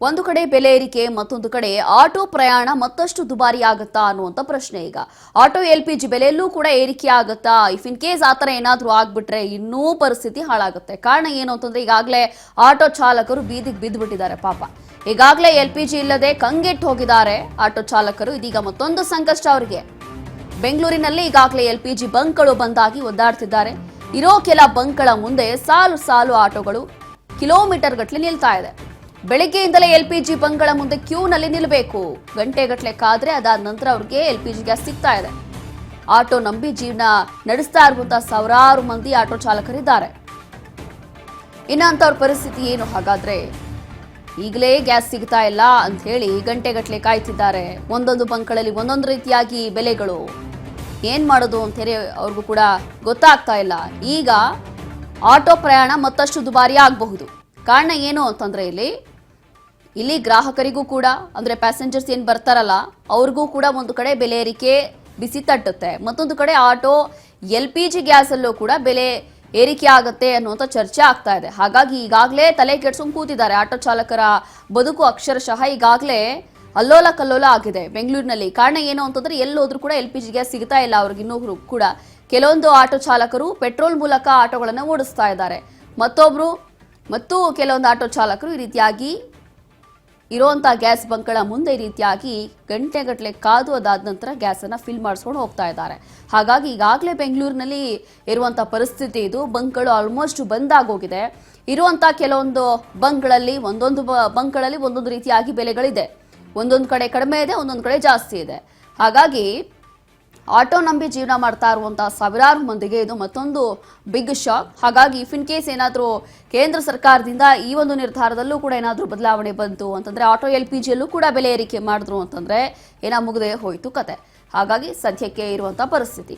ಒಂದು ಕಡೆ ಬೆಲೆ ಏರಿಕೆ, ಮತ್ತೊಂದು ಕಡೆ ಆಟೋ ಪ್ರಯಾಣ ಮತ್ತಷ್ಟು ದುಬಾರಿ ಆಗುತ್ತಾ ಅನ್ನುವಂಥ ಪ್ರಶ್ನೆ. ಈಗ ಆಟೋ LPG ಬೆಲೆಯಲ್ಲೂ ಕೂಡ ಏರಿಕೆ ಆಗುತ್ತಾ? ಇಫ್ ಇನ್ ಕೇಸ್ ಆ ಥರ ಏನಾದರೂ ಆಗ್ಬಿಟ್ರೆ ಇನ್ನೂ ಪರಿಸ್ಥಿತಿ ಹಾಳಾಗುತ್ತೆ. ಕಾರಣ ಏನು ಅಂತಂದ್ರೆ ಈಗಾಗಲೇ ಆಟೋ ಚಾಲಕರು ಬೀದಿಗೆ ಬಿದ್ದುಬಿಟ್ಟಿದ್ದಾರೆ ಪಾಪ. ಈಗಾಗಲೇ LPG ಇಲ್ಲದೆ ಕಂಗೆಟ್ಟು ಹೋಗಿದ್ದಾರೆ ಆಟೋ ಚಾಲಕರು. ಇದೀಗ ಮತ್ತೊಂದು ಸಂಕಷ್ಟ ಅವರಿಗೆ. ಬೆಂಗಳೂರಿನಲ್ಲಿ ಈಗಾಗಲೇ LPG ಬಂಕ್ಗಳು ಬಂದಾಗಿ ಒದ್ದಾಡ್ತಿದ್ದಾರೆ. ಇರೋ ಕೆಲ ಬಂಕ್ಗಳ ಮುಂದೆ ಸಾಲು ಸಾಲು ಆಟೋಗಳು ಕಿಲೋಮೀಟರ್ ಗಟ್ಟಲೆ ನಿಲ್ತಾ ಇದೆ. ಬೆಳಗ್ಗೆಯಿಂದಲೇ LPG ಬಂಕ್ಗಳ ಮುಂದೆ ಕ್ಯೂನಲ್ಲಿ ನಿಲ್ಲಬೇಕು. ಗಂಟೆಗಟ್ಟಲೆ ಕಾದ್ರೆ ಅದಾದ ನಂತರ ಅವ್ರಿಗೆ LPG ಗ್ಯಾಸ್ ಸಿಗ್ತಾ ಇದೆ. ಆಟೋ ನಂಬಿ ಜೀವನ ನಡೆಸ್ತಾ ಇರುವಂತಹ ಸಾವಿರಾರು ಮಂದಿ ಆಟೋ ಚಾಲಕರಿದ್ದಾರೆ. ಇನ್ನು ಅಂತವ್ರ ಪರಿಸ್ಥಿತಿ ಏನು ಹಾಗಾದ್ರೆ? ಈಗಲೇ ಗ್ಯಾಸ್ ಸಿಗ್ತಾ ಇಲ್ಲ ಅಂತ ಹೇಳಿ ಗಂಟೆಗಟ್ಟಲೆ ಕಾಯ್ತಿದ್ದಾರೆ. ಒಂದೊಂದು ಬಂಕ್ಗಳಲ್ಲಿ ಒಂದೊಂದು ರೀತಿಯಾಗಿ ಬೆಲೆಗಳು. ಏನ್ ಮಾಡೋದು ಅಂತ ಹೇಳಿ ಅವ್ರಿಗೂ ಕೂಡ ಗೊತ್ತಾಗ್ತಾ ಇಲ್ಲ. ಈಗ ಆಟೋ ಪ್ರಯಾಣ ಮತ್ತಷ್ಟು ದುಬಾರಿ ಆಗಬಹುದು. ಕಾರಣ ಏನು ಅಂತಂದ್ರೆ ಇಲ್ಲಿ ಗ್ರಾಹಕರಿಗೂ ಕೂಡ ಅಂದ್ರೆ ಪ್ಯಾಸೆಂಜರ್ಸ್ ಏನ್ ಬರ್ತಾರಲ್ಲ ಅವ್ರಿಗೂ ಕೂಡ ಒಂದು ಕಡೆ ಬೆಲೆ ಏರಿಕೆ ಬಿಸಿ ತಟ್ಟುತ್ತೆ. ಮತ್ತೊಂದು ಕಡೆ ಆಟೋ LPG ಗ್ಯಾಸ್ ಅಲ್ಲೂ ಕೂಡ ಬೆಲೆ ಏರಿಕೆ ಆಗುತ್ತೆ ಅನ್ನುವಂಥ ಚರ್ಚೆ ಆಗ್ತಾ ಇದೆ. ಹಾಗಾಗಿ ಈಗಾಗಲೇ ತಲೆ ಕೆಡ್ಸ್ಕೊಂಡು ಕೂತಿದ್ದಾರೆ ಆಟೋ ಚಾಲಕರ ಬದುಕು. ಅಕ್ಷರಶಃ ಈಗಾಗಲೇ ಅಲ್ಲೋಲ ಕಲ್ಲೋಲ ಆಗಿದೆ ಬೆಂಗಳೂರಿನಲ್ಲಿ. ಕಾರಣ ಏನು ಅಂತಂದ್ರೆ ಎಲ್ಲೋದ್ರೂ ಕೂಡ LPG ಗ್ಯಾಸ್ ಸಿಗ್ತಾ ಇಲ್ಲ ಅವ್ರಿಗೆ. ಇನ್ನೂ ಕೂಡ ಕೆಲವೊಂದು ಆಟೋ ಚಾಲಕರು ಪೆಟ್ರೋಲ್ ಮೂಲಕ ಆಟೋಗಳನ್ನು ಓಡಿಸ್ತಾ ಇದ್ದಾರೆ. ಮತ್ತು ಕೆಲವೊಂದು ಆಟೋ ಚಾಲಕರು ಈ ರೀತಿಯಾಗಿ ಇರುವಂತಹ ಗ್ಯಾಸ್ ಬಂಕ್ಗಳ ಮುಂದೆ ಈ ರೀತಿಯಾಗಿ ಗಂಟೆಗಟ್ಟಲೆ ಕಾದು ಅದಾದ ನಂತರ ಗ್ಯಾಸನ್ನು ಫಿಲ್ ಮಾಡಿಸ್ಕೊಂಡು ಹೋಗ್ತಾ ಇದ್ದಾರೆ. ಹಾಗಾಗಿ ಈಗಾಗಲೇ ಬೆಂಗಳೂರಿನಲ್ಲಿ ಇರುವಂತಹ ಪರಿಸ್ಥಿತಿ ಇದು. ಬಂಕ್ಗಳು ಆಲ್ಮೋಸ್ಟ್ ಬಂದಾಗೋಗಿದೆ. ಇರುವಂತಹ ಕೆಲವೊಂದು ಬಂಕ್ಗಳಲ್ಲಿ ಒಂದೊಂದು ರೀತಿಯಾಗಿ ಬೆಲೆಗಳಿದೆ. ಒಂದೊಂದು ಕಡೆ ಕಡಿಮೆ ಇದೆ, ಒಂದೊಂದು ಕಡೆ ಜಾಸ್ತಿ ಇದೆ. ಹಾಗಾಗಿ ಆಟೋ ನಂಬಿ ಜೀವನ ಮಾಡ್ತಾ ಇರುವಂತಹ ಸಾವಿರಾರು ಮಂದಿಗೆ ಇದು ಮತ್ತೊಂದು ಬಿಗ್ ಶಾಕ್. ಹಾಗಾಗಿ ಇಫ್ ಇನ್ ಕೇಸ್ ಏನಾದರೂ ಕೇಂದ್ರ ಸರ್ಕಾರದಿಂದ ಈ ಒಂದು ನಿರ್ಧಾರದಲ್ಲೂ ಕೂಡ ಏನಾದರೂ ಬದಲಾವಣೆ ಬಂತು ಅಂತಂದ್ರೆ ಆಟೋ LPG ಯಲ್ಲೂ ಕೂಡ ಬೆಲೆ ಏರಿಕೆ ಮಾಡಿದ್ರು ಅಂತಂದ್ರೆ ಮುಗದೆ ಹೋಯ್ತು ಕತೆ. ಹಾಗಾಗಿ ಸದ್ಯಕ್ಕೆ ಇರುವಂತಹ ಪರಿಸ್ಥಿತಿ